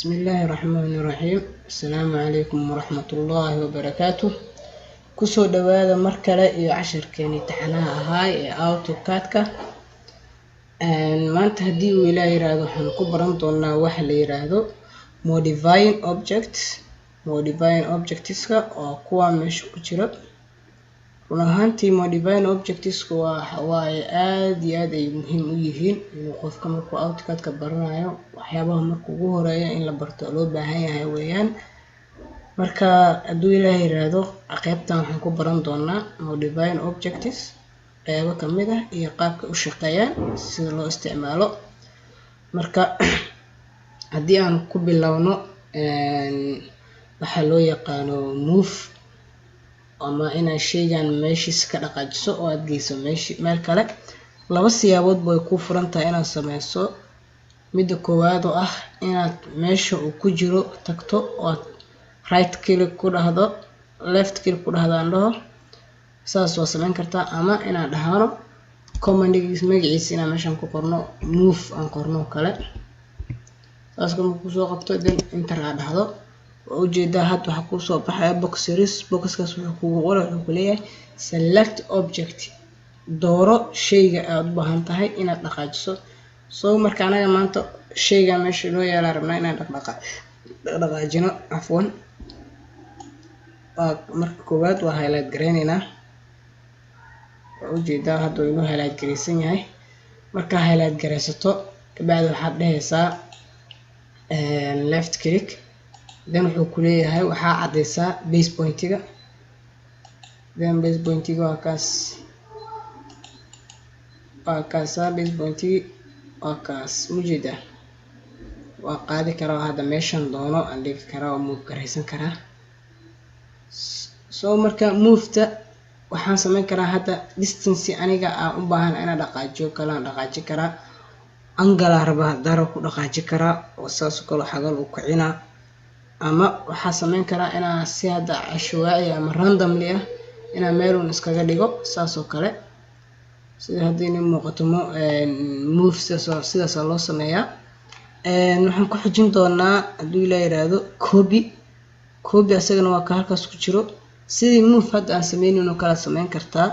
بسم الله الرحمن الرحيم. السلام عليكم ورحمة الله وبركاته. كسو دوادا مركلة iyo cashirkeeni taxanaha ahaa ee AutoCAD-ka. maanta haddii uu ilaahay yiraahdo waxaan ku baran doonaa waxa la yiraahdo modifying objects-ka oo kuwa meesha ku jira. run ahaantii modifying objects-ka waa aad iyo aad ay muhiim u yihiin inuu qofka markuu AutoCAD-ka baranayo waxyaabaha markuu ugu horeeyo in la barto loo baahan yahay weeyaan. marka hadduu ilaahay yiraahdo qaybtan waxaan ku baran doonaa modifying objects qaybo kamid ah iyo qaabka u shaqeeyaan sida loo isticmaalo. marka haddii aan ku bilowno waxa loo yaqaano move ama inaa shaygan meeshiisa ka dhaqaajiso oo aad geyso meel kale. laba siyaabood bay ku furan tahay inaad sameyso. midda koowaad oo ah inaad meesha uu ku jiro tagto oo aad right click ku dhahdo left click ku dhahdo andho saas waa sameyn kartaa, ama inaad dhahano commandigiisa magaciisa inaan meeshan ku qorno move aan qorno kale saas kuma ku soo qabto then enter aad dhahdo. ujeedaa had waxa ku soo baxaya box series. boxkaas wuxuu kugu qoray wuxuu ku leeyahay select object, dooro shayga aad u baahan tahay inaad dhaqaajiso. marka anaga maanta shayga meesha loo yaala rabnaa inaan dhaqaajino afwan. marka koowaad waa highlight gareynaynaa. ujeedaa hadda inuu highlight gareysan yahay. marka highlight gareysato kabacdi waxaad dhahaysaa left click then wuxuu ku leeyahay waxaa cadeysaa base pointiga. then base pointiga waa kaas base pointiga waa kaas ujeedaa waa qaadi karaa hadda meeshan doono aan dhigi karaa oo move gareysan karaa. marka move-ta waxaan sameyn karaa hadda distance aniga aan u baahan inaan dhaqaajiyo kala aan dhaqaaji karaa. angle raba daro ku dhaqaaji karaa oo saas kale xagal u kicina, ama waxaa sameyn karaa inaan si hadda cashwaa'i ama randomly ah inaan meelun iskaga dhigo saas oo kale. sida haddii in muuqato move sidaas loo sameeyaa. waxaan ku xijin doonaa hadduu ilaa yiraahdo copy asagana waa ka halkaas ku jiro. sidii move hadda aan sameynayno kala sameyn kartaa,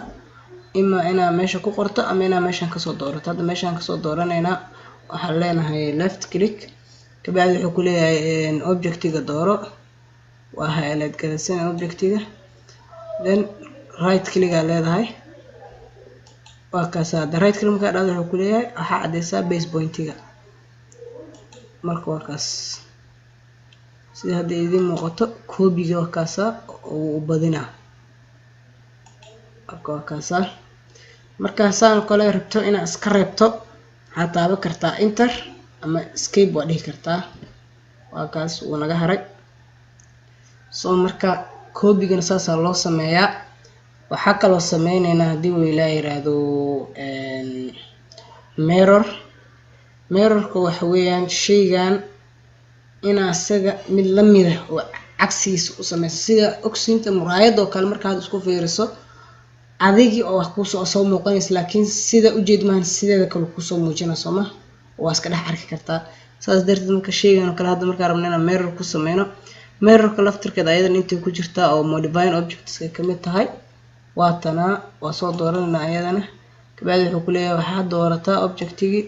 ima inaa meesha ku qorto ama inaa meeshan kasoo doorato. hadda meeshan kasoo dooranayna waxaan leenahay left click kabacdi wuxuu ku leeyahay objectiga dooro, waa highlight gareysan objectiga, then right click aa leedahay waa kaas. hadda right click markaa dhahdo wuxuu ku leeyahay waxaa cadeysaa base pointiga. marka waa kaas sida hadda idin muuqato copy-ga waa kaasa u badinaa. marka waa kaasa markaa saan kale rabto inaad iska reebto waxaad taaban kartaa enter ama escape waa dhihi kartaa. waa kaas uu naga haray. marka copy-gana saasaa loo sameeyaa. waxaa kaloo sameyneynaa haddii uu ilaa yiraahdo mirror-ka waxa weeyaan shaygan inaa isaga mid la mid ah oo cagsigiisa u sameyso. sida ogsiinta muraayad oo kale markaad isku fiiriso adigii oo wax kusoo muuqanaysa laakiin sida ujeed maahan sideeda kale kusoo muujinayso ma waa iska dhex arki kartaa. saas darteed marka shaygan kale hadda markaa rabna inaan mirror ku sameyno, mirror-ka laftirkeeda ayadan intay ku jirtaa oo modifying objects-ka kamid tahay. waatana waa soo dooranayna ayadana kabacdi wuxuu ku leeyahay waxaad doorataa objectigii.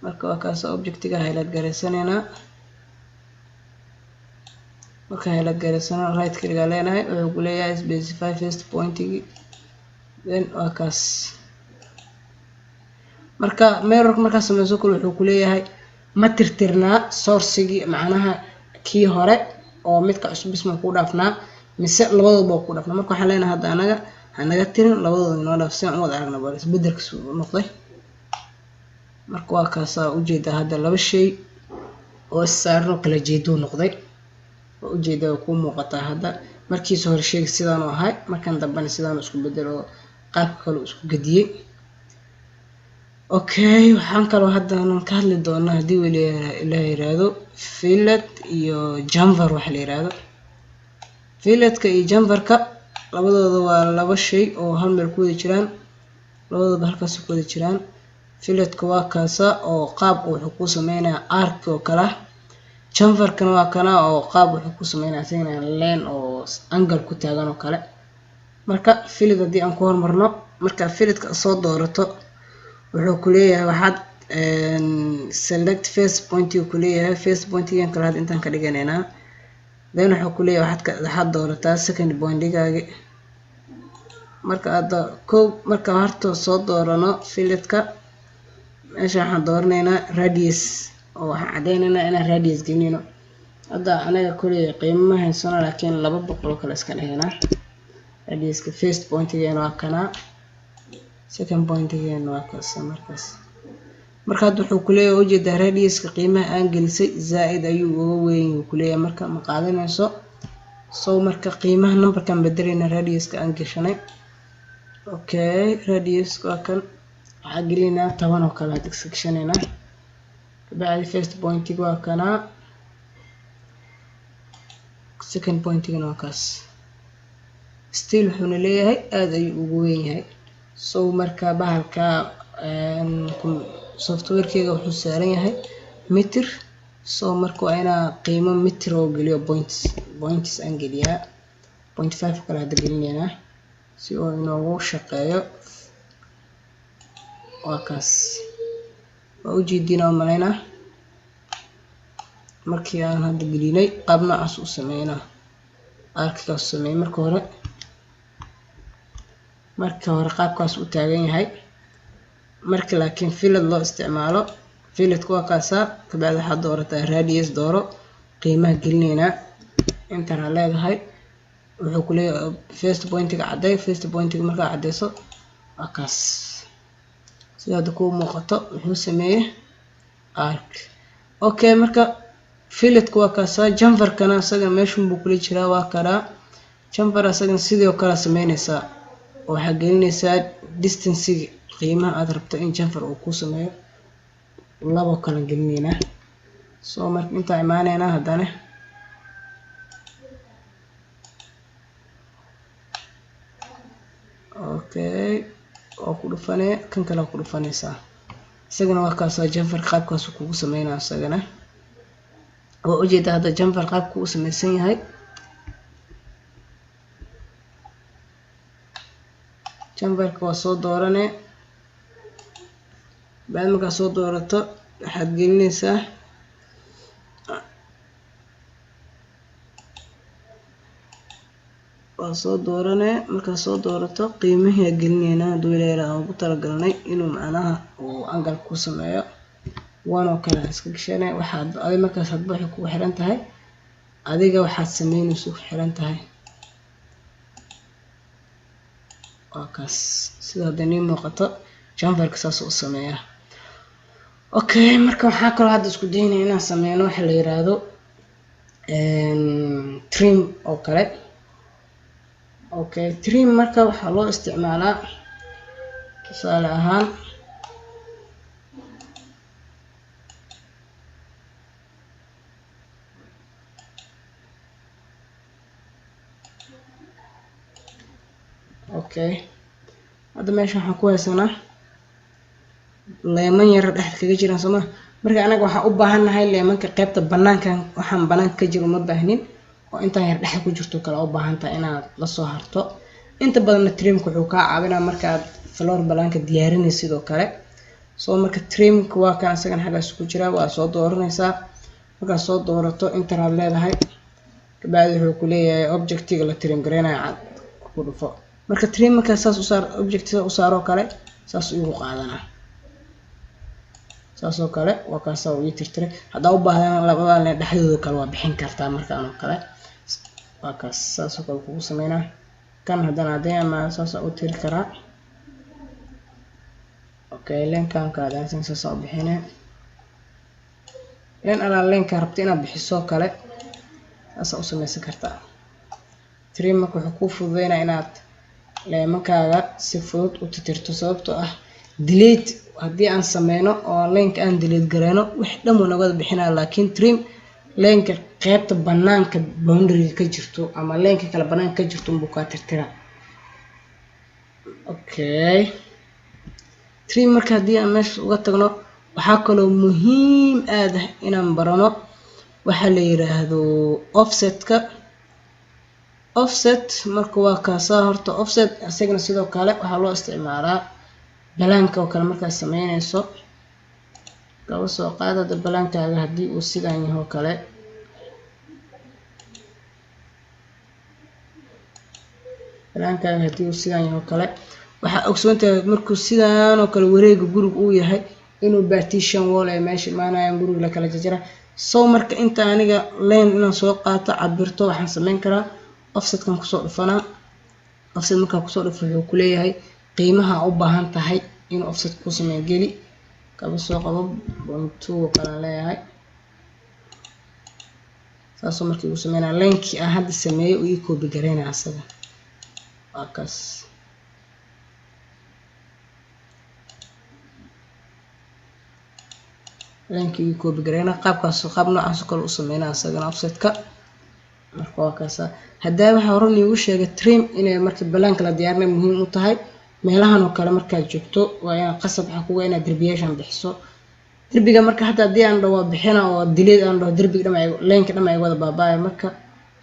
marka waa kaas objectiga highlight gareysanayna. marka highlight gareysana right click aa leenahay wuxuu ku leeyahay specify first pointigii then waa kaas. marka mirror markaa sameyso kale wuxuu ku leeyahay ma tirtirnaa sourcigii macnaha kii hore oo midka cusub isma ku dhaafnaa mise labadooda ku dhaafnaa. marka waxaan leenahay hadda anaga hanaga tirin labadooda inoo dhaaf si aan u wada aragno bal isbedelka soo noqday. marka waa kaas ujeedaa hadda laba shay oo saarno kala jeedo noqday. ujeedaa ku muuqataa hadda markiisa hore shayga sidaan u ahay markan dambana sidaan isku bedelo qaab kale isku gadiyay. okay waxaan kaloo hadda ka hadli doonaa haddii uu ilaa yiraahdo fillet iyo chamfer. waxa la yiraahdo fillet-ka iyo chamfer-ka labadooda waa laba shay oo hal meel ku wada jiraan. labadooda halkaas ku wada jiraan. fillet-ka waa kaasa oo qaab wuxuu ku sameynayaa arc oo kala chamferkan waa kana oo qaab wuxuu ku sameynaa isagana leen oo angle ku taagan oo kale. marka fillet hadii aan ku hormarno marka filletka soo doorato wuxuu ku leeyahay waxaad select face point ku leeyahay face point-gan kala had intaan ka dhiganeynaa. then wuxuu ku leeyahay waxaad doorataa second point-gaaga. marka aad marka horta soo doorano filletka meesha waxaan dooraneynaa radius oo waxaan cadeyneynaa inaan radius gelinayno. hadda anaga kuley qiimo ma haysano laakiin 200 kale iska dhiganaa. radiuska first point-geena waa kana, second point-geena waa kaas. marka hadda wuxuu ku leeyahay ujeeda radiuska qiimaha aan gelisay zaid ayuu uga weyn yahay ku leeyahay marka ma qaadanayso. soo marka qiimaha numberkan bedelayna radiuska aan gashanay. okay radiuska waa kan waxaa gelinaa 10 oo kale hadda gashanayna. kabacdi first point-ga waa kana, second point-gana waa kaas. still wuxuuna leeyahay aad ayuu ugu weyn yahay. soo marka bahalka software-keyga wuxuu saaran yahay meter. soo marka waa inaa qiimo meter oo geliyo points aan geliyaa 0.5 kale hadda gelinaynaa si uu inoogu shaqeeyo. waa kaas waa ujeedina oo malaynaa markii aan hadda gelinay qaab noocaas u sameynaa arkigaas sameey marka hore qaabkaas u taagan yahay. marka laakiin fillet loo isticmaalo filletka waa kaasa. kabacdi waxaad doorataa radius dooro qiimaha gelinaynaa inta aan leedahay. wuxuu ku leeyahay first point-ga caday. first point-ga markaa cadeyso waa kaas sida hadda ku muuqato wuxuu sameeyay arc. okay marka filletka waa kaasa. chamferkana asaga meeshun buu kula jiraa waa kana. chamfer asaga sidoo kale sameynaysaa waxaa gelinaysaa distance-ga qiimaha aad rabto in chamfer uu ku sameeyo 2 kala gelinaynaa. soo marka inta imaanaynaa haddana okay oo ku dhufanay kan kale ku dhufanaysaa isagana waa kaas. chamfer qaabkaas uu kugu sameynaa isagana oo ujeeda hadda chamfer qaabku uu sameysan yahay. chamferka waa soo dooranay baad markaa soo doorato waxaad gelinaysaa waa soo dooranay. markaa soo doorato qiimihii gelinaynaa haduu leeyahay aan ugu talagalnay inuu macnaha uu angle ku sameeyo 1 oo kale iska gashanay. waxaad adiga markaas hadba waxay kugu xiran tahay adiga waxaad sameynayso ku xiran tahay. waa kaas sida hadda nii muuqato chamferka saas u sameeyaa. okay marka waxaa kaloo hadda isku daynaa inaan sameyno waxa la yiraahdo trim oo kale. okay trim marka waxaa loo isticmaalaa tusaale ahaan okay hadda meesha waxaan ku haysanaa leeman yar dhexda kaga jiraan soo ma. marka anaga waxaan u baahanahay leemanka qaybta banaankan waxaan banaanka ka jiro ma baahnin oo intaan yar dhexda ku jirto kala u baahan tahay inaad la soo harto. inta badan trimka wuxuu ka caawinaa markaad floor balaanka diyaarinayso sidoo kale. soo marka trimka waa kan asagana xagaas ku jira waa soo dooranaysaa. marka soo doorato inta aad leedahay kabacdi wuxuu ku leeyahay object-ga la trim gareynayo cad ku dhufo. marka trim marka saas u saar object-ga u saaro kale saas uu qaadanaa saas oo kale waa kaas oo ii tirtiray. hadaa u baahdaan labada leen dhexdooda kale waa bixin kartaa markaan oo kale waa kaas saas oo kale kugu sameynaa. kan haddana hadii ama saas u tiri karaa. okay leenkan kaadaan saas u bixinay. leen ala leenka rabto inaad bixiso kale saas u sameysan kartaa. trim marka wuxuu ku fududeynaa inaad leemankaaga si fudud u tirtirto sababtoo ah delete haddii aan sameyno oo leenka aan delete gareyno wax dhan uu naga bixinaa. laakiin trim leenka qaybta banaanka boundary ka jirto ama leenka kala banaanka ka jirto buu ka tirtiraa. okay trim marka haddii aan meesha uga tagno waxaa kaloo muhiim ah inaan barano waxa la yiraahdo offsetka offset marka waa kaasa horta offset asagana sidoo kale waxa loo isticmaalaa balaanka oo kale marka sameynayso gaba soo qaadada balaankaaga hadii uu sidaan yahay kale balaankaaga hadii uu sidaan yahay kale waxa ogsoontahay markuu sidaan oo kale wareega guriga uu yahay inuu partition wall ay meesha maanayaan guriga la kala jajara soo marka inta aniga leen inaan soo qaato cabirto waxaan sameyn karaa offset kan kusoo dhufanaa offset marka kusoo dhufo wuxuu ku leeyahay qiimaha u baahan tahay in offset ku sameeyo geli kaba soo qabo 1.2 kala leeyahay saasoo markii uu sameeyay leenkii aan hadda sameeyay uu ii copy gareynaa asaga akaas leenkii uu copy gareynaa qaabkaas qaab noocaas kale u sameeyna asagana offsetka marka waa kaasa haddii waxa hore niigu sheegay trim inay markii balaanka la diyaarinay muhiim u tahay meelahan oo kale marka joogto waa in qasab waxa kuga inaad darbiyashan bixiso darbiga marka hatta hadii aan dhawo bixina oo dileed aan dhawo darbiga dhamay leenka dhamay wada baabay marka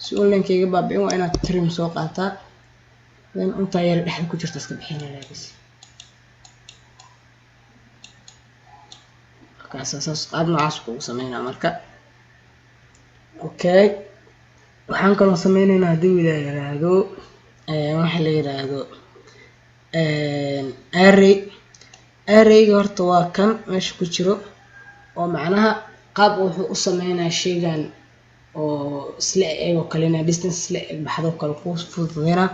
si uu leenkayga baabin waa inaad trim soo qaataa dan inta yar dhaxal ku jirta iska bixinayna bas kaasas qaab noocaas ku sameeynaa marka okay waxaan kaloo sameynaynaa hadii uu yiraahdo waxa la yiraahdo array horta waa kan meesha ku jiro oo macnaha qaab wuxuu u sameeynaa shaygan oo isla eego kalena distance isla eeg baxdo kale ku fududeena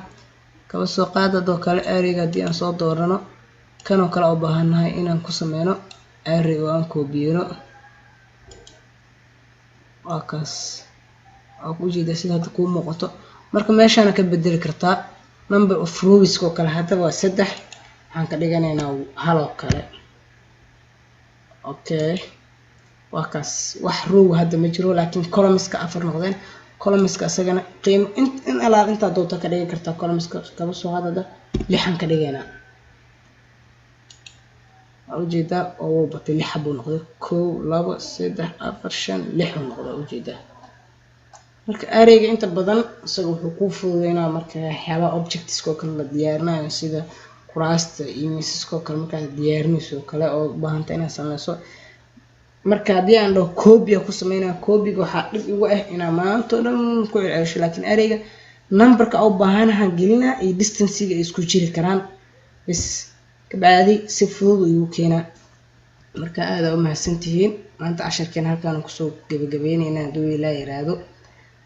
kaba soo qaadado kale array hadii aan soo doorano kan oo kale u baahanahay inaan ku sameeyno array oo aan koobiyano waa kaas oo ku jeeda sida ku muuqato marka meeshaan ka bedeli kartaa number of rows oo kale hadda waa 3 waxaan ka dhiganaynaa hal oo kale okay waa kaas wax row hadda ma jiro laakiin columnska afar noqdeen columnska asagana qiimo in alaab inta doonto ka dhigi kartaa columnska kaba soo hadada 6 ka dhigaynaa ujeeda oo batay 6 xabo noqday 1 2 3 4 5 6 noqday ujeeda marka arrayga inta badan isaga wuxuu ku fududeynaa marka waxyaaba objects oo kale la diyaarinayo sida kuraasta iyo miisaska kale marka diyaarinayso kale oo u baahan tahay inaad sameyso marka hadii aan dhaho copy ku sameynaa copy-ga waxa dhib ugu ah inaa maanta dhan ku celiyo laakiin arrayga numberka u baahanahay gelina iyo distance-ga isku jiri karaan bas kabacdi si fudud uu keenaa marka aad u mahadsantihiin maanta casharkeen halkaan ku soo gabagabeynayna haduu ilaa yiraahdo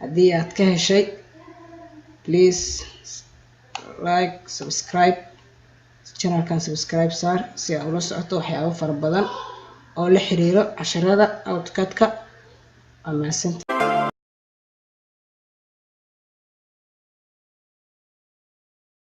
hadii aad ka heshay please like subscribe channelkan subscribe saar si aad ula socoto waxyaabo fara badan oo la xiriiro casharada AutoCAD-ka ama